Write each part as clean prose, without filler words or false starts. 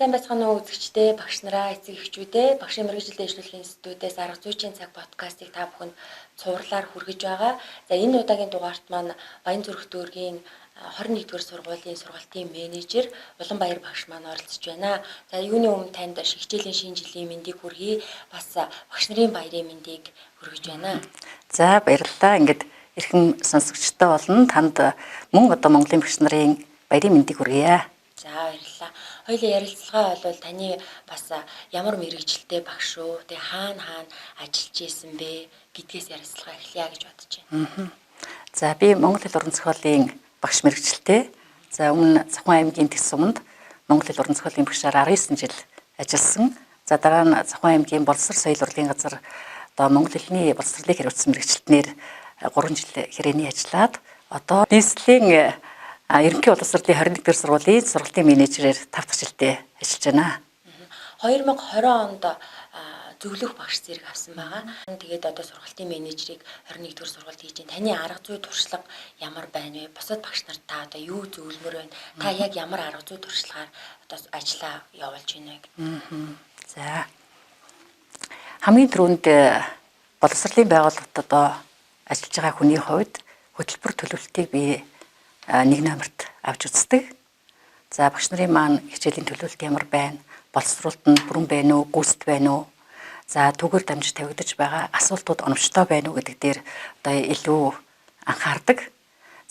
Сайн байцгаана уу үзэгчдээ, багш нараа, эцэг эхчүүдээ, багшийн мэргэжил дэвшлэлийн институтээс арга зүйчийн цаг подкастыг та бүхэнд цувралаар хүргэж байгаа. За энэ удаагийн дугаарт маань Баян зүрх дүүргийн 21-р сургуулийн сургалтын менежер Уланбаяр багш маань оролцож байна. За юуны өмнө танд хичээлийн шинэ жилийн мэндийг хүргэе. Бас багш нарын баярын мэндийг хүргэж байна. За баярлалаа. Ингээд эрхэм сонсогчтой болно. Танд мөн одоо Монголын багш нарын баярын мэндийг хүргье. За баярлалаа. Хоёулаа ярилцлага бол таны бас ямар мэрэгжилтэй багш шүү. Тэгээ хаана ажиллаж исэн бэ гэдгээс ярилцлага эхлэе гэж бодож байна. За би Монгол хэл уран зохиолын багш мэрэгжилтэй. За өмнө Завхан аймгийн Тэс суманд Монгол хэл уран зохиолын багшаар 19 жил ажилласан. За дараа нь Завхан аймгийн Боловсрол соёл урлагийн газар одоо монгол хэлний боловсролыг хариуцсан мэрэгчлэтнэр 3 жил хэрээний ажиллаад одоо нийслэлийн Ерөнхий боловсролын 21-р сургуулийн сургалтын менежерээр 5 дахь жилдээ ажиллаж байна. 2020 онд зөвлөх багш зэрэг авсан байгаа. Тэгээд одоо сургалтын менежерийг 21-р сургуульд хийж байна. Таны арга зүй туршлага ямар байна вэ? Бусад багш нарт та одоо юу зөвлөмөр байна? Та яг ямар арга зүй туршлагаар одоо ажлаа явуулж байна вэ? За хамгийн түрүүнд боловсролын байгууллагад одоо ажиллаж байгаа хүний хувьд хөтөлбөр төлөвлөлтийг би 1 номерт авч үздэг. За багш нарын маань хичээлийн төлөвлөлт ямар байна? Боловсролт нь бүрэн байна уу? Гүйцэд байна уу? За түүгээр дамжиж тавигдаж байгаа асуултууд оновчтой байна уу гэдэг дээр одоо илүү анхаардаг.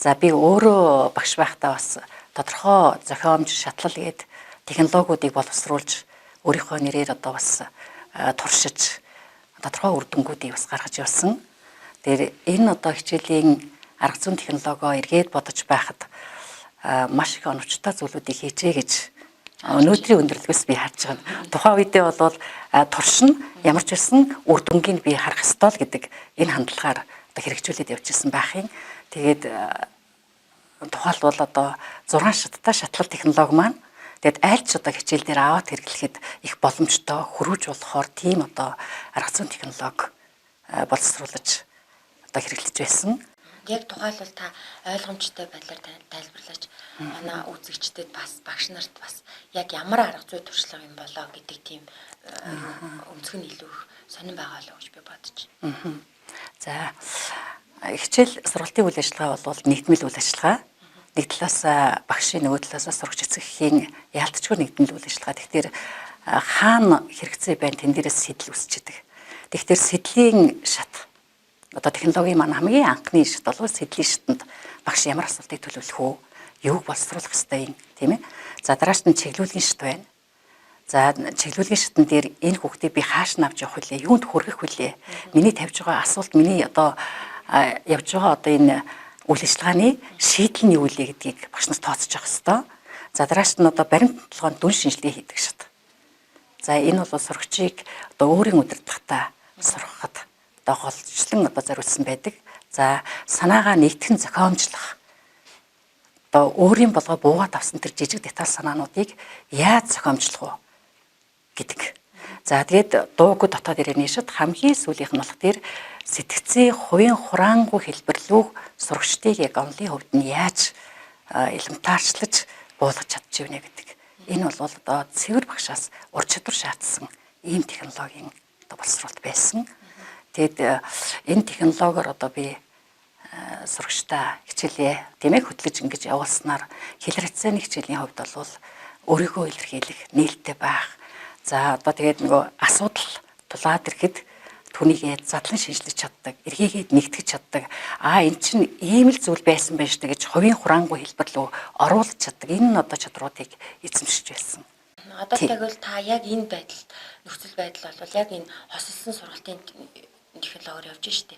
За би өөрөө багш байхдаа бас тодорхой зохиомж, шатлал гээд технологиудыг боловсруулж өөрийнхөө нэрээр одоо бас туршиж тодорхой үр дүнгуудыг бас гаргаж явсан. Тэр энэ одоо хичээлийн арга зүйн технологио эргээд бодож байхад маш их оновчтой зүйлүүдийг хийжээ гэж өнөөдрийн өндөрлөгөөс би харж байгаа. Тухайн үедээ бол туршин ямар ч байсан үр дүнгийг би харах ёстой л гэдэг энэ хандлагаар одоо хэрэгжүүлээд явж ирсэн байхын. Тэгээд тухайлбал одоо 6 шаттай шатлал технологи маань тэгээд аль ч одоо хичээл дээр аваад хэрэглэхэд их боломжтой хөрвж болохоор тийм одоо арга зүйн технологи боловсруулж одоо хэрэглэж байсан. Яг тухайлбал та ойлгомжтой байдлаар тайлбарлаач манай үзэгчдэд бас багш нарт бас яг ямар арга зүй туршлага юм болоо гэдэг тийм өнцөг нь илүү их сонирн байгаа л гэж би бодож байна. За хичээл сургалтын үйл ажиллагаа бол нийгмэл үйл ажиллагаа. Нэг талаас багшийн нөгөө талаас сурагч эцэгхийн яалтчгүй нэгдмэл үйл ажиллагаа. Тэгэхээр хаана хэрэгцээ байна тэн дээрээс сэтэл үсч идэг. Тэгэхээр сэдлийн шат одоо технологийн маань хамгийн анхны шат бол сэдлийн шатанд багш ямар асуултыг төлөвлөх үү? Юуг боловсруулах ёстой юм, тийм ээ? За дараач нь чиглүүлгийн шат байна. За чиглүүлгийн шатн дээр энэ хүүхдийг би хааш нь авч явах вүлээ? Юунд хүргэх вүлээ? Миний тавьж байгаа асуулт миний одоо явж байгаа одоо энэ үйл ажиллагааны шийдэл нь юу вэ гэдгийг багш нар тооцож явах ёстой. За дараач нь одоо баримт толгойн дүн шинжилгээ хийдэг шат. За энэ бол сурагчийг одоо өөрийн удирдлагатай сургахад одоо голчлон одоо зориулсан байдаг. За санаагаа нэгтгэн зохиомжлох. Одоо өөрийн болгоо буугаад авсан тэр жижиг деталь санаануудыг яаж зохиомжлох вэ гэдэг. За тэгээд дуугүй дотоод ирээний шат хамгийн сүүлийнх нь болох тэр сэтгцийн хувийн хураангүй хэлбэрлүү сурагчдыг яг онлын хувьд нь яаж элементарчлаж буулгаж чадчихвэ гэдэг. Энэ бол одоо цэвэр багшаас ур чадвар шаардсан ийм технологийн одоо боловсролт байсан. Тэгэд энэ технологиор одоо би сурагчтай хичээлээ тийм ээ хөтлөж ингэж явуулснаар хэл харьцааны хичээлийн хувьд бол өөрийгөө илэрхийлэх, нээлттэй байх. За одоо тэгээд нөгөө асуудал тулаад ирэхэд түүнийгээ задлан шинжлэж чаддаг, эргээгээд нэгтгэж чаддаг. Энэ чинь ийм л зүйл байсан байж та гэж хувийн хураангүй хэлбэрлөө оруулж чаддаг. Энэ нь одоо чадруудыг эзэмшиж байсан. Одоо тэгвэл та яг энэ байдал нөхцөл байдал бол яг энэ хосолсон сургалтын технологиор явж штеп.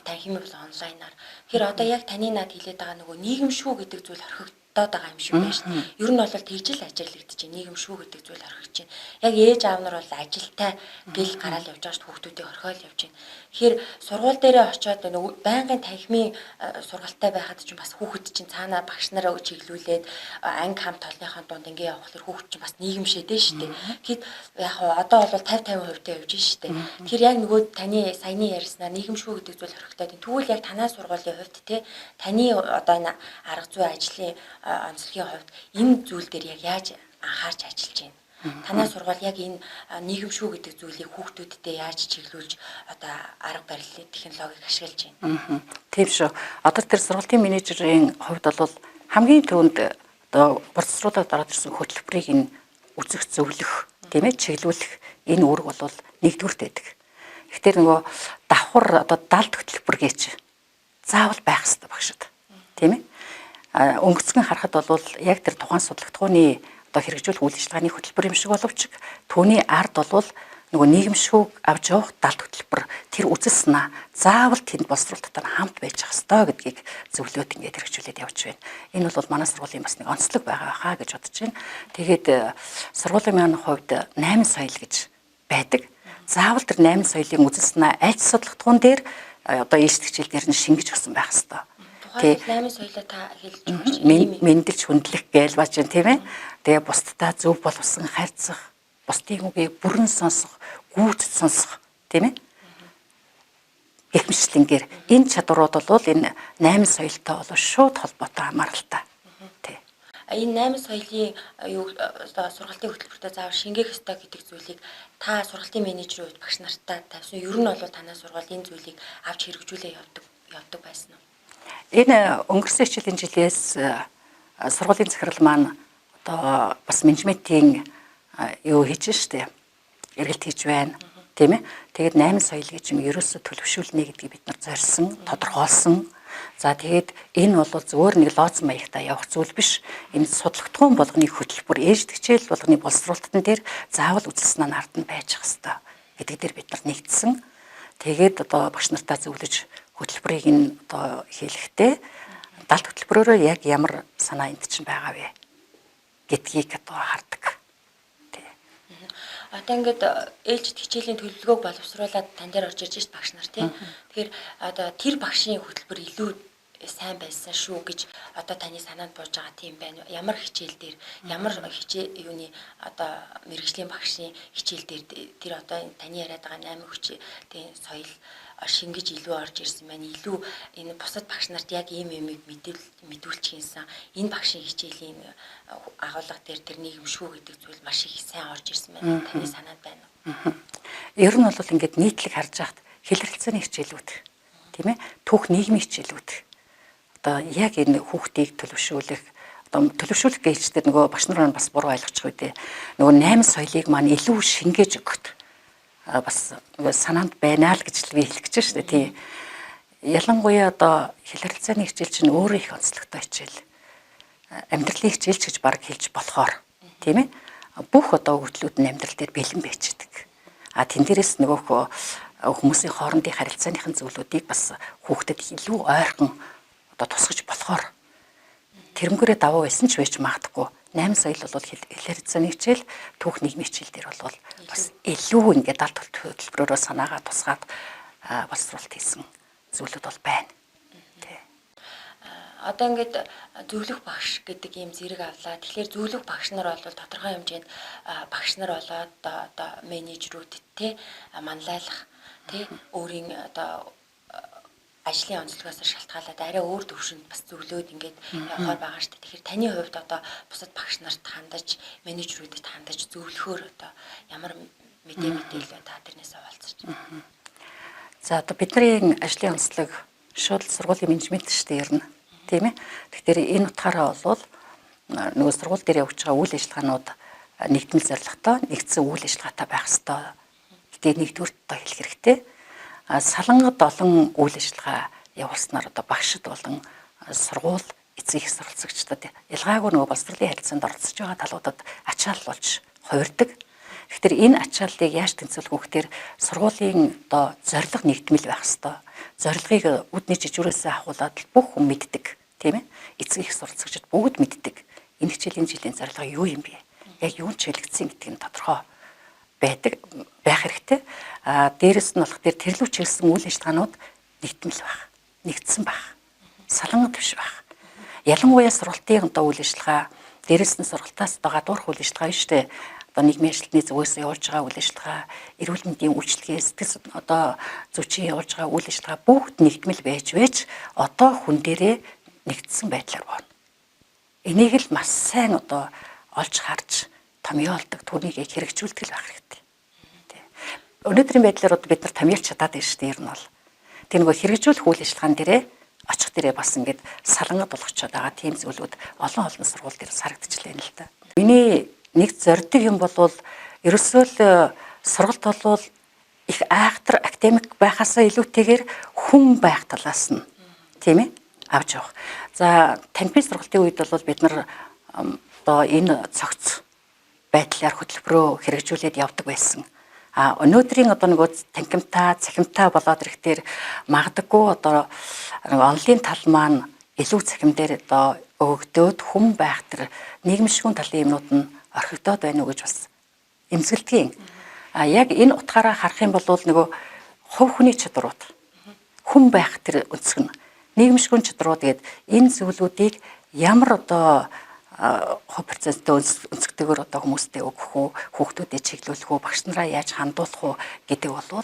Та хэмээн бол онлайнаар. Тэгэхээр одоо яг таны над хэлээд байгаа нөгөө нийгэм шүү гэдэг зүйл орхигдоод байгаа юм шиг байна шүү. Ер нь бол тэгжил ажиглагдаж байна. Нийгэм шүү гэдэг зүйл орхиж байна. Яг ээж аав нар бол ажилтай гэл гараал явж байгаа шүү. Хүүхдүүдийг орхиол явж байна. Тэгэхээр сургууль дээрээ очиод нөгөө байнгын танхимын сургалттай байхад ч бас хүүхэд чинь цаанаа багш нараа чиглүүлээд анги хамт толныхоо дунд ингээ явахлаар хүүхэд чинь бас нийгэмшээдээ штеп. Тэгэхэд яг одоо бол 50-50% таа явж штеп. Тэгэхээр яг нөгөө таны саяны ярьснаар нийгэм шүү гэдэг зүйл орхигдоод байна. Тэгвэл яг танай сургуулийн хувьд те таны одоо энэ арга зүй ажлын онцлогийн хувьд энэ зүйл дээр яг яаж анхаарч ажиллаж байна? Танай сургууль яг энэ нийгэм шүү гэдэг зүйлийг хүүхдүүдтэй яаж чиглүүлж одоо арга барил технологиг ашиглаж байна. Тийм шүү. Одоо тэр сургуулийн менежерийн хувьд бол хамгийн түрүүнд одоо боловсруулаад ороод ирсэн хөтөлбөрийг нь үзэх, зөвлөх, тийм ээ, чиглүүлэх энэ үүрэг бол нэгдүгüрт байдаг. Тэгэхээр нөгөө давхар одоо далд хөтөлбөр гэж заавал байх хэрэгтэй багшд. Тийм ээ. Өнгөцгөн харахад бол яг тэр тухайн судалгааны одоо хэрэгжүүлэх үйл ажиллагааны хөтөлбөр юм шиг боловч түүний ард бол нөгөө нийгэмшүүг авч явах далд хөтөлбөр тэр үзэл санаа заавал тэнд боловсруулалттай хамт байж ах ёстой гэдгийг зөвлөөд ингээд хэрэгжүүлээд явж байна. Энэ бол манай сургуулийн бас нэг онцлог байгаа хаа гэж бодож байна. Тэгээд сургуулийн маань хувьд 8 соёл гэж байдаг. Заавал тэр 8 соёлын үзэл санаа аль судалгаан дээр одоо ээлжлэгчил дээр нь шингэж өгсөн байх ёстой. Тухайн 8 соёлоо та хэлж өгч байна. Мэндэлж хүндлэх гээл бач юм тийм ээ. Тэгээ бусдаа зөв боловсон харьцах, бусдын үгийг бүрэн сонсох, гүйцэд сонсох тийм ээ. Гэх мэтлэнгээр энэ чадварууд бол энэ 8 соёлтой бол шууд холбоотой хамааралтай. Тий. Энэ 8 соёлын юу одоо сургалтын хөтөлбөртөө заавал шингээх ёстой гэдэг зүйлийг та сургалтын менежерийн үед багш нартаа тавьсан. Ер нь бол танай сургууль энэ зүйлийг авч хэрэгжүүлээ явдаг байсан уу? Энэ өнгөрсөн хичээлийн жилээс сургуулийн захирал маань одоо бас менежментийн юу хийж штэ эргэлт хийж байна тийм ээ. Тэгээд 8 соёл гэж юм ерөөсө төлөвшүүлнэ гэдгийг бид нар зорьсон, тодорхойлсон. За тэгээд энэ бол зөвөр нэг лооц маягтай явах зүйл биш. Энэ судалгаатгуун болгоны хөтөлбөр ээлжлэгчээл болгоны боловсруулалтан дээр заавал үзэлснээ ард нь байж ах хэвээр гэдэг дээр бид нар нэгдсэн. Тэгээд одоо багш нартаа зөвлөж хөтөлбөрийг нь одоо хийлэхдээ далд хөтөлбөрөөрөө яг ямар санаа энд чинь байгаа вэ гэдгийг одоо хардаг. Одоо ингээд ээлжид хичээлийн төлөвлөгөөг боловсруулад тань дээр орж ирж шít багш нар тийм. Тэгэхээр одоо тэр багшийн хөтөлбөр илүү сайн байсан шүү гэж одоо таны санаанд бууж байгаа тийм байна. Ямар хичээл дээр ямар юуны одоо мэрэгжлийн багшийн хичээл дээр тэр одоо таны яриад байгаа 8 хүчтэй соёл шингэж илүү орж ирсэн байна. Илүү энэ бусад багш нарт яг ийм юмыг мэдүүлчих юмсан. Энэ багшийн хичээлийн агуулга дээр тэр нийгэмшүү гэдэг зүйл маш их сайн орж ирсэн байна. Таны санаанд байна уу? Ер нь бол ингээд нийтлэг харж байхад хэлэлцээний хичээлүүд тийм ээ түүх нийгмийн хичээлүүд одоо яг энэ хүүхдийг төлөвшүүлэх одоо төлөвшүүлэх гэжтэй нөгөө багш нар бас буруу ойлгочих үү дээ. Нөгөө 8 соёлыг маань илүү шингээж өгөхөд бас санаанд байна л гэж л би хэлэх гэж байна шүү дээ. Тийм. Ялангуяа одоо хэл харилцааны хичээл чинь өөрөө их онцлогтой хичээл. Амьдралын хичээлч гэж баг хэлж болохоор тийм ээ. Бүх одоо өгөгдлүүд нь амьдрал дээр бэлэн байждаг. Тэн дээрээс нөгөө хүмүүсийн хоорондын харилцааныхын зөвлөдүүдийг бас хүүхдэд илүү ойрхон одоо тусгаж болохоор тэрнгүүрээ даваа байсан ч байж магадгүй 8 соёл бол хэл харилцааны хичээл түүх нийгмийн хичээл дээр бол бас илүү ингээд далд хөтөлбөрөөрөө санаагаа тусгаад боловсруулалт хийсэн зүйлүүд бол байна. Одоо ингээд зөвлөх багш гэдэг ийм зэрэг авлаа. Тэгэхээр зөвлөх багш нар бол тодорхой хэмжээнд багш нар болоод одоо менежерүүд те манлайлах те өөрийн одоо ажлын онцлогоос шалтгаалаад арай өөр төвшөнд бас зөвлөөд ингээд явахаар байгаа шүү дээ. Тэгэхээр таны хувьд одоо бусад багш нарт хандаж, менежерүүдэд хандаж зөвлөхөөр одоо ямар мэдээлэл та тэрнээс хуваалцаж байна. За одоо бидний ажлын онцлог шууд сургуулийн менежмент шүү дээ ер нь. Тийм ээ. Тэгэхээр энэ утгаараа бол нөгөө сургууль дээр явж байгаа үйл ажиллагаанууд нэгдмэл зорилготой, нэгдсэн үйл ажиллагаатай байх ёстой. Гэтэ нэгдүгээр та хэлэх хэрэгтэй. Салангад олон үйл ажиллагаа явуулснаар одоо багшд болон сургууль эцэг их сурвалжлагчдад ялгаагүй нөгөө боловсролын харилцаанд оролцож байгаа талуудад ачаал болж хувирдаг. Тэгэхээр энэ ачааллыг яаж тэнцвүүлэх вэ гэхээр сургуулийн одоо зорилго нэгдмэл байх ёстой. Зорилгыг үдний жижигрээсээ ахуулаад бүх хүн мэддэг, тийм ээ? Эцэг их сурвалжлагчид бүгд мэддэг. Энэ хичээлийн жилийн зорилго юу юм бэ? Яг юунд чиглэгдсэн гэдгийг нь тодорхой байх хэрэгтэй. Дээрэс нь болох тэрлүү чиглэсэн үйл ажиллагаанууд нэгдмэл байх, нэгдсэн байх, салангат биш байх. Ялангуяа сургалтын одоо үйл ажиллагаа, дээрэс нь сургалтаас одоо гадуурх үйл ажиллагаа шүү дээ. Одоо нийгмийн ажилтны зүгээс явуулж байгаа үйл ажиллагаа, эрүүл мэндийн үйлчлэгээ, сэтгэл одоо зүйчийн явуулж байгаа үйл ажиллагаа бүгд нэгдмэл байж одоо хүн дээрээ нэгдсэн байдлаар байна. Энийг л маш сайн одоо олж харж томьёолдог, түүнийг хэрэгжүүлдэг л байх хэрэгтэй. Тий. Өнөөдрийн байдлаар одоо бид нар томьёолж чадаад байна шүү дээ ер нь бол. Тэр нөгөө хэрэгжүүлэх үйл ажиллагаан дээрээ очих дээрээ бас ингээд салангад болгочоод байгаа тийм зүйлүүд олон сургууль дээр харагдчихлаа л да. Миний нэг зорддог юм бол ерөөсөө л сургалт бол их айхтар академик байхаасаа илүүтэйгээр хүн байх талаас нь тийм ээ авч явах. За танхимын сургалтын үед бол бид нар одоо энэ цогц байдлаар хөтөлбөрөө хэрэгжүүлээд явдаг байсан. А өнөөдрийн одоо нөгөө танхимтай, цахимтай болоод ирэхээр магадгүй одоо онлын тал маань илүү цахим дээр одоо өгөгдөөд хүн байх тэр нийгэмшигүн талын юмнууд нь орхигдоод байна уу гэж бас эмзэгэлдгийн. А яг энэ утгаараа харах юм бол нөгөө хувь хүний чадрууд хүн байх тэр өнцөг нь нийгэмшигүн чадрууд гээд энэ зүйлүүдийг ямар одоо хувь проценттэй өнцгтэйгээр одоо хүмүүстэй өгөх үү, хүүхдүүдэд чиглүүлэх үү, багш нараа яаж хандуулах уу гэдэг бол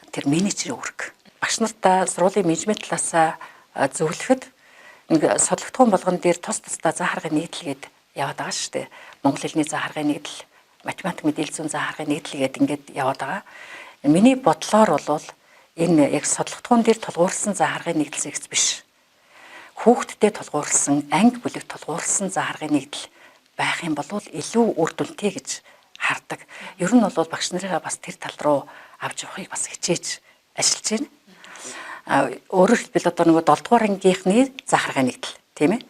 тэр менежерийн үүрэг. Багш нартаа сургуулийн менежмент талаасаа зөвлөхөд нэг судлагдсан болгон дээр тус тусдаа заа харгын нийтлэгээд яваад байгаа шүү дээ. Монгол хэлний заа харгын нийтлэл, математик мэдээлэл зүйн заа харгын нийтлэгээд ингээд яваад байгаа. Миний бодлоор бол энэ яг судлагдсан дээр тулгуурласан заа харгын нийтлэл биш. Хүүхдэд тулгуурласан, анги бүлэг тулгуурласан заа харгын нийтлэл байх юм бол илүү үр дүнтэй гэж хардаг. Ер нь бол багш нарыгаа бас тэр тал руу авч явахыг бас хичээж ажиллаж байна. Өөрөөр хэлбэл одоо нөгөө 7 дугаар ангийнхны заа харгын нийтлэл тийм ээ.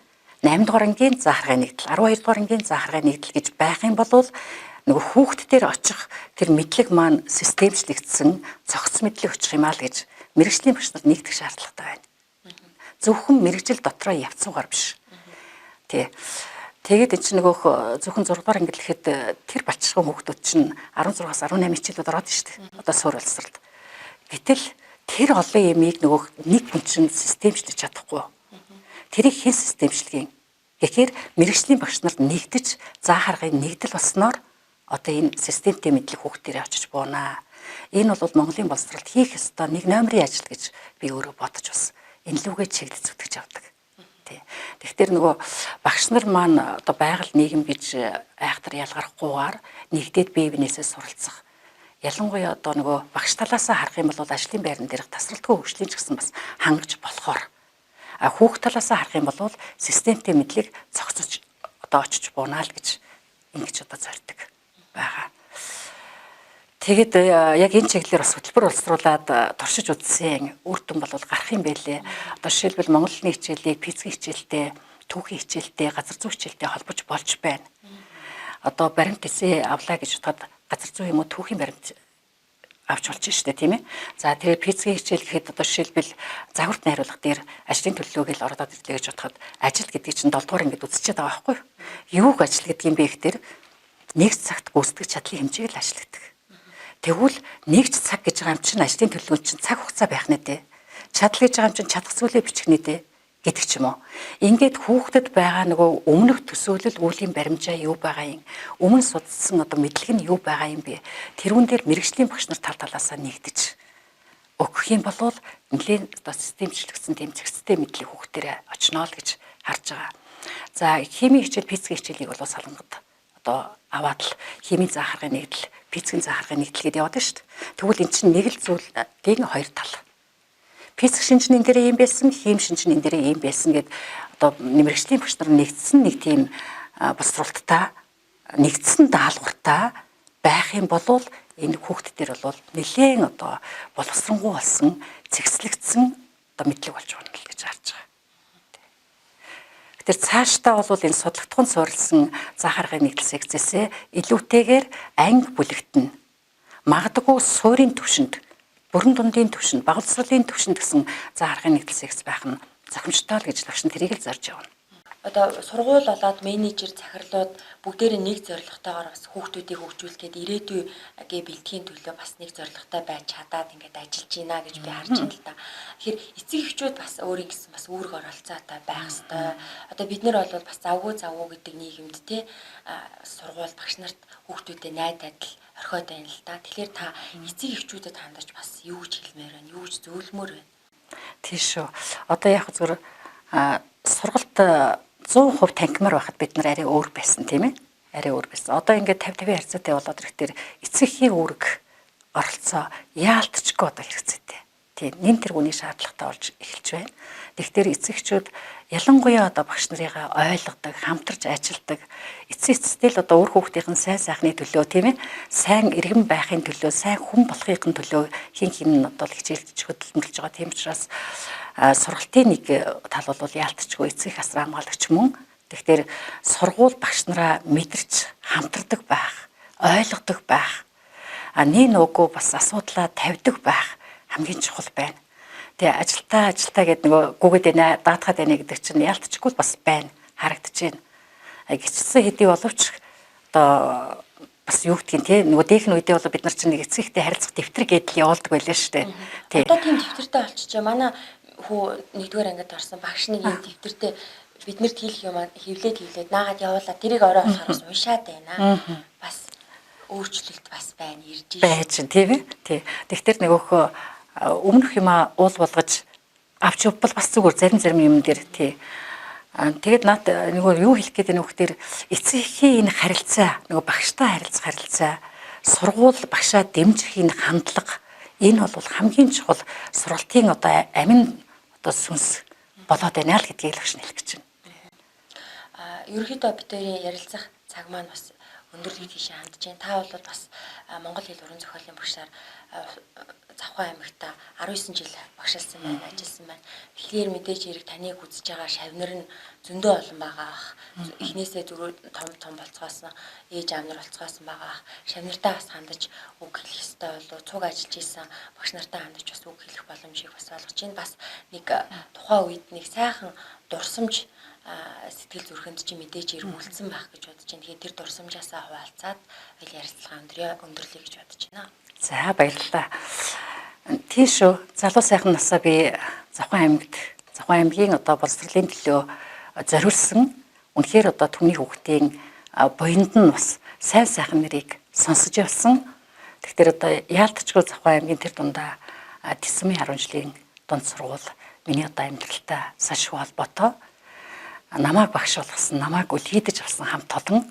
8 дугаар ангийн заа харгын нийтлэл, 12 дугаар ангийн заа харгын нийтлэл гэж байх юм бол нөгөө хүүхдээр очих тэр мэдлэг маань системчлэгдсэн, цогц мэдлэг очих юм аа л гэж мэрэгжлийн багш нар нэгдэх шаардлагатай байна. Зөвхөн мэрэгжил дотроо явцсуугаар биш. Тий. Тэгээд энэ чинь нөгөө зөвхөн 6 дугаар ангид л ихэд тэр балчирхан хүүхдүүд чинь 16-аас 18 хичээлүүд ороод шүү дээ. Одоо суур улсралд. Гэтэл тэр олон ямиг нөгөө нэг хүн чинь системчлэж чадахгүй. Тэрийг хэн системчлэгийн? Гэхээр мэрэгжлийн багш нарт нэгдэж заа харгын нэгдэл болсноор одоо энэ системтэй мэдлэг хүүхдэрээ очиж буунаа. Энэ бол Монголын боловсролд хийх ёстой нэг номерын ажил гэж би өөрөө бодож бас энэ лүгээ чиглэж зүтгэж авдаг. Тэгэхээр нөгөө багш нар маань одоо байгаль нийгэм гэж айхтар ялгарахгүйгээр нэгдээд бие биенээсээ суралцах. Ялангуяа одоо нөгөө багш талаасаа харах юм бол ажлын байран дээрх тасралтгүй хөгжлийн ч гэсэн бас хангаж болохоор хүүхд талаасаа харах юм бол системтэй мэдлэг цогцож одоо очиж буунаа л гэж ингэж одоо зорддог байгаа. Тэгэд яг энэ чиглэлээр бас хөтөлбөр боловсруулад туршиж үзсэн үр дүн бол гарах юм байлээ. Одоо жишээлбэл Монгол хэлний хичээлийг физикийн хичээлтэй, түүхийн хичээлтэй, газар зүйн хичээлтэй холбож болж байна. Одоо баримт эсээ авлаа гэж бодоход газар зүйн юм уу түүхийн баримт авч болж штэ тийм ээ. За тэгээ физикийн хичээл гэхэд одоо жишээлбэл загварт найруулга дээр ажлын төлөвлөгөөг ороод ирлээ гэж бодоход ажил гэдэг чинь 7 дугаар ангид үзчихээд байгаа байхгүй юу? Юуг ажил гэдэг юм бэ гэхээр нэг цагт гүйцэтгэж чадлын хэмжээг л ажилладаг. Тэгвэл нэгж цаг гэж байгаа юм чинь ажлын төлөвлөгөө чинь цаг хугацаа байх нэ дээ. Чадал гэж байгаа юм чинь чадах зүйлээ бичих нэ дээ гэдэг ч юм уу. Ингээд хүүхдэд байгаа нөгөө өмнөх төсөөлөл үеийн баримжаа юу байгаа юм? Өмнө судалсан одоо мэдлэг нь юу байгаа юм бэ? Тэрүүн дээр мэрэгжлийн багш нар тал талаасаа нэгдэж өгөх юм бол нэлээд одоо системчлэгдсэн тэм зэгцтэй мэдлэг хүүхдэрээ очноо л гэж харж байгаа. За химийн хичээл, физикийн хичээлийг бол салангад одоо аваад л химийн заа харгын нэгдэл, физикийн заа харгын нэгдэл гэдээ яваад шүү дээ. Тэгвэл эн чинь нэг л зүйлийн хоёр тал. Физик шинжнэн дээр юм байсан, хим шинжнэн дээр юм байсан гэд одоо мэрэгжлийн багш нар нэгдсэн нэг тийм боловсролттой, нэгдсэн даалгавартай байх юм бол энэ хүүхд дээр бол нэлээд одоо боловсронгуй болсон, цэгцлэгдсэн одоо мэдлэг болж байна л гэж харж байгаа. Тэгэхээр цаашдаа бол энэ судлагдсан суурилсан заа харгын нэгдэл секцээсээ илүүтэйгээр анги бүлэгт нь магадгүй суурийн түвшинд, бүрэн дундын түвшинд, багвалсралын түвшинд гэсэн заа харгын нэгдэл секц байх нь зохимжтой л гэж багш нь тэрийг л зорж явна. Одоо сургууль болоод менежер, захирлууд бүгдээрээ нэг зорилготойгоор бас хүүхдүүдийг хөгжүүлэхэд ирээдүйгээ бэлтгэхийн төлөө бас нэг зорилготой байж чадаад ингээд ажиллаж байна гэж би харж байна л да. Тэгэхээр эцэг эхчүүд бас өөрийн гэсэн бас үүрэг оролцоотой байх ёстой. Одоо бид нар бол бас завгүй гэдэг нийгэмд те сургууль багш нарт хүүхдүүдэд найд адил орхиод байна л да. Тэгэхээр та эцэг эхчүүдэд хандаж бас юу гэж хэлмээр байна, юу гэж зөвлөмөр байна. Тийш шүү. Одоо яг зөвхөн сургалт 100% танхимаар байхад бид нар арай өөр байсан тийм ээ. арай өөр байсан. Одоо ингээд 50-50 харьцаатай болоод ирэхээр эцэгхийн үүрэг оролцоо яалтчгүй одоо хэрэгцээтэй. Тийм нэн тэргүүний шаардлагатай болж эхэлж байна. Тэгэхээр эцэгчүүд ялангуяа одоо багш нарыгаа ойлгодог, хамтарч ажилладаг, эцэг эцэстэл одоо өөр хүүхдийн сайн сайхны төлөө тийм ээ, сайн иргэн байхын төлөө, сайн хүн болохын төлөө хин одоо хичээлж хөдөлмөрлж байгаа. Тийм учраас сургалтын нэг тал бол яалтчгүй эцэг асар хамгаалагч мөн. Тэгэхээр сургууль багш нараа мэдэрч хамтардаг байх, ойлгодог байх, нэг нүгөө бас асуудлаа тавьдаг байх хамгийн чухал байна. Тэгээ ажилтаа гэдэг нөгөө гүгэд байна, даатгаад байна гэдэг чинь ялтчгүй бас байна, харагдаж байна. Гिचсэн хэдий боловч одоо бас юу гэдгийг те нөгөө дээхэн үедээ бол бид нар чинь нэг эцэгтэй харилцах дэвтэр гэдэл явуулдаг байлаа шүү дээ. Тий. Одоо тийм дэвтэртэй болчихжээ. Манай хүү 1-р ангид орсон багш нэг юм дэвтэртэй биднэрт хийх юм хевлээд наагаад явуулаад тэрийг орой болохоор уншаад байна. Бас өөрчлөлт бас байна, ирж байж тийм ээ. Тий. Тэгэхээр нөгөөхөө өмнөх юмаа уул болгож авч явбал бас зүгээр зарим юм дээр тий. Тэгээд над нөгөө юу хэлэх гээд байна вэ гэхээр эцэгхийн энэ харилцаа, нөгөө багштай харилцах харилцаа, сургууль багшаа дэмжих энэ хандлага энэ бол хамгийн чухал сургалтын одоо амин одоо сүнс болоод байна л гэдгийг л хэлэх гэж байна. Ерөнхийдөө бидний ярилцах цаг маань бас өндөрлөг тийшээ хандж байна. Та бол бас Монгол хэл уран зохиолын багшаар Завхан аймагта 19 жил багшилсан байна, ажилласан байна. Тэгэхээр мэдээж хэрэг таныг үзэж байгаа шавнар нь зөндөө олон байгаа ах. Эхнээсээ зүрх том болцгоос ээж аав нар болцгоос байгаа ах. Шавнартаа бас хандаж үг хэлэх ёстой болов. Цуг ажиллаж исэн багш нартай хандаж бас үг хэлэх боломжийг бас олгож байна. Бас нэг тухайн үед нэг сайхан дурсамж сэтгэл зүрхэнд чи мэдээж эргүүлсэн байх гэж бодож байна. Тэгэхээр тэр дурсамжаасаа хуваалцаад ярилцлага өндөрлөе гэж бодож байна. За баярлалаа. Тийш үү. Залуу сайхан насаа би Завхан аймгийн одоо боловсролын төлөө зориулсан. Үнэхээр одоо түүний хүүхдийн буянд нь бас сайн сайхан нэрийг сонсож явсан. Тэгэхээр одоо яалтчгүй Завхан аймгийн тэр дундаа Тэсмийн 10 жилийн дунд сургууль миний одоо амьдралтай сашгүй холбоотой. Намайг багш болгосон, намайг үлийдэж авсан хамт олон.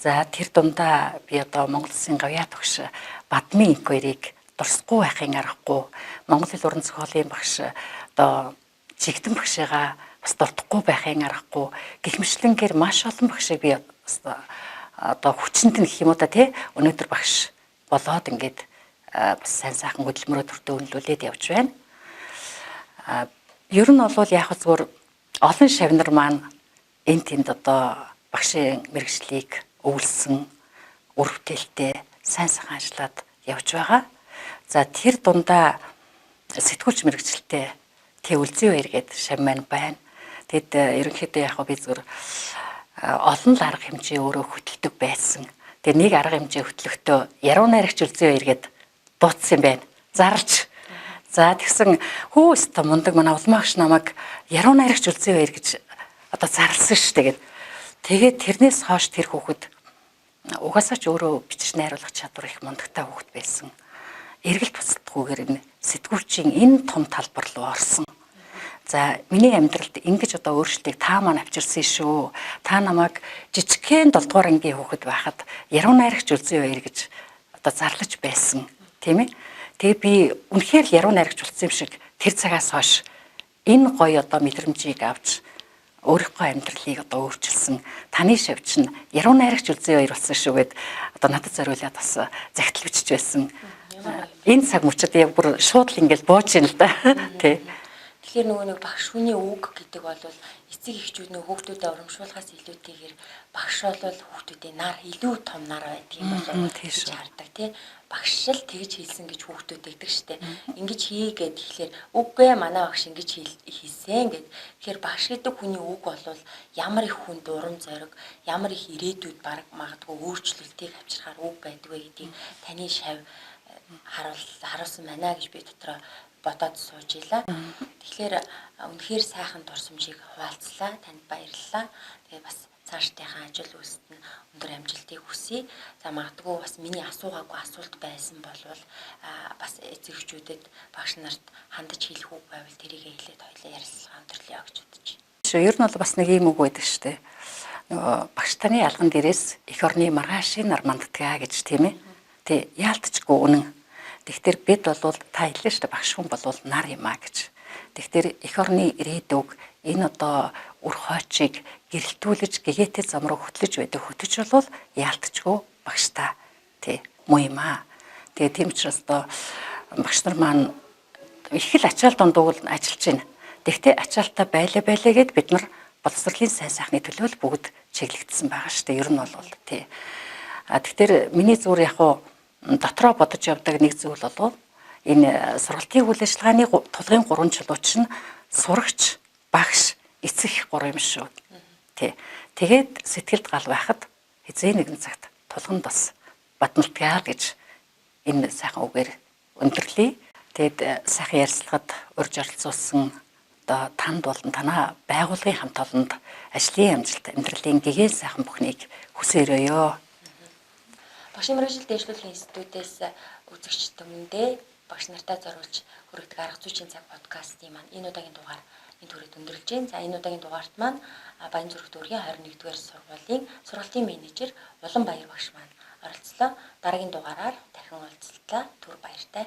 За тэр дундаа би одоо Монгол Улсын гавьяа багш Бадмын инх хоёрыг дурсахгүй байхын аргагүй Монгол хэл уран зохиолын багш одоо Жигдэн багшигаа бас дуртахгүй байхын аргагүй гихмичлэнгээр маш олон багшийг би одоо хүчинд нь гэх юм уу та тий өнөөдөр багш болоод ингээд бас сайн сайхан хөдөлмөрөөр төртөө үнэлүүлээд явж байна. Ер нь бол яг зүгээр олон шавнар маань энэ тэнд одоо багшийн мэргэжлийг өвлсөн үр бүтээлтэй сайн сайхан ажиллаад явж байгаа. За тэр дундаа сэтгүүлч мэргэжилтэй Үлзий баяр гээд шав маань байна. Тэгэд ерөнхийдөө яг би зүгээр олон л арга хэмжээ өөрөө хөтэлдэг байсан. Тэгээ нэг арга хэмжээ хөтлөхдөө яруу найрагч Үлзий баяр гээд дуудсан юм байна. Зарлж. За тэгсэн хөөс та мундаг манай улмаагч намайг яруу найрагч Үлзий баяр гэж одоо зарлсан шүү дээ. Тэгээд тэрнээс хойш тэр хүүхэд угаасаа ч өөрөө бичиж найруулах чадвар их мундагтай хүүхэд байсан. Эргэлт буцалтгүйгээр энэ сэтгүүлчийн энэ том талбар руу орсон. За миний амьдралд ингэж одоо өөрчлөлтийг та маань авчирсан шүү. Та намайг жижигхэн 7 дугаар ангийн хүүхэд байхад яруу найрагч Үлзий баяр гэж одоо зарлаж байсан. Тийм ээ. Тэгээ би үнэхээр яруу найрагч болсон юм шиг тэр цагаас хойш энэ гоё одоо мэдрэмжийг авч өөрийнхөө амьдралыг одоо өөрчилсөн таны шав чинь яруу найрагч Үлзий баяр болсон шүү гэд одоо надад зориулаад бас загтал бичиж байсан. Энэ цаг мөчид яг бүр шууд л ингээл бууж ийн л да. Тий. Тэгэхээр нөгөө нэг багш хүний үг гэдэг бол эцэг эхчүүд нөгөө хүүхдүүдэд урамшуулахаас илүүтэйгээр багш бол хүүхдүүдийн нар илүү том нар байдгийг болоо гэж хардаг тий. Багш л тэгж хэлсэн гэж хүүхдүүд дэгдэг штэ. Ингэж хий гэд тэгэхээр үгүй манай багш ингэж хийсэн гэд. Тэгэхээр багш гэдэг хүний үг бол ямар их хүн дурам зориг, ямар их ирээдүйд баг магадгүй өөрчлөлтийг авчирхаар үг байдгүй гэдгийг таны шав харуулсан байна гэж би дотроо бодоод сууж ийла. Тэгэхээр үнэхээр сайхан дурсамжийг хуваалцлаа. Танд баярлалаа. Тэгээ бас цаашдынхаа ажил үйлсэд нь өндөр амжилтыг хүсье. За магадгүй бас миний асуугаагүй асуулт байсан болвол бас эцэгчүүдэд багш нарт хандаж хэлэх үг байвал тэрийг хэлээд хоёлаа ярилцлага өндөрлөе гэж бодож байна. Ер нь бол бас нэг юм үг байдаг шүү дээ. нөгөө багш таны алган дээрээс эх орны маргаашийн нар манддгаа гэж тийм ээ. Тэ яалтчгүй үнэн. Тэгэхээр бид бол та хэллээ шүү дээ багш хүн бол нар юм а гэж. Тэгэхээр эх орны ирээдүг энэ одоо үр хойчийг гэрэлтүүлж гэгээтэй зам руу хөтлөж байдаг хөтөж бол яалтчгүй багш та тий муу юм а. Тэгээ тийм учраас одоо багш нар маань их л ачаал дундууг л ажиллаж байна. Тэгтээ ачаалтаа байлаа гэд бид нар боловсролын сайн сайхны төлөө л бүгд чиглэгдсэн байгаа шүү дээ. Ер нь бол тий. Тэгэхээр миний зүгээр яг уу дотроо бодож явдаг нэг зүйл бол энэ сургалтын үйл ажиллагааны тулгын 3 чулууч нь сурагч, багш, эцэг 3 юм шүү. Тий. Тэгээд сэтгэлд гал байхад хизээ нэгэн цагт тулганд бас бадмалтгаа гэж энэ сайхан үгээр өндөрлөе. Тэгээд сайхан ярилцлагад урьж оролцуулсан одоо танд болон танаа байгууллагын хамт олонд ажлын амжилт, амьдралын гэгээн сайхан бүхнийг хүсээрөөё. Багшийн мэргэжил дэвшлүүлэх институтээс үзэгчд өмнөдөө багш нартай зориулж хүргэдэг арга зүйчийн цаг подкастын маань энэ удаагийн дугаар энэ төрөйд өндөрлж байна. За энэ удаагийн дугаарт маань Баянзүрх дүүргийн 21-р сургуулийн сургалтын менежер Улан Баяр багш маань оролцлоо. Дараагийн дугаараар дахин уулзлаа. Түр баяртай.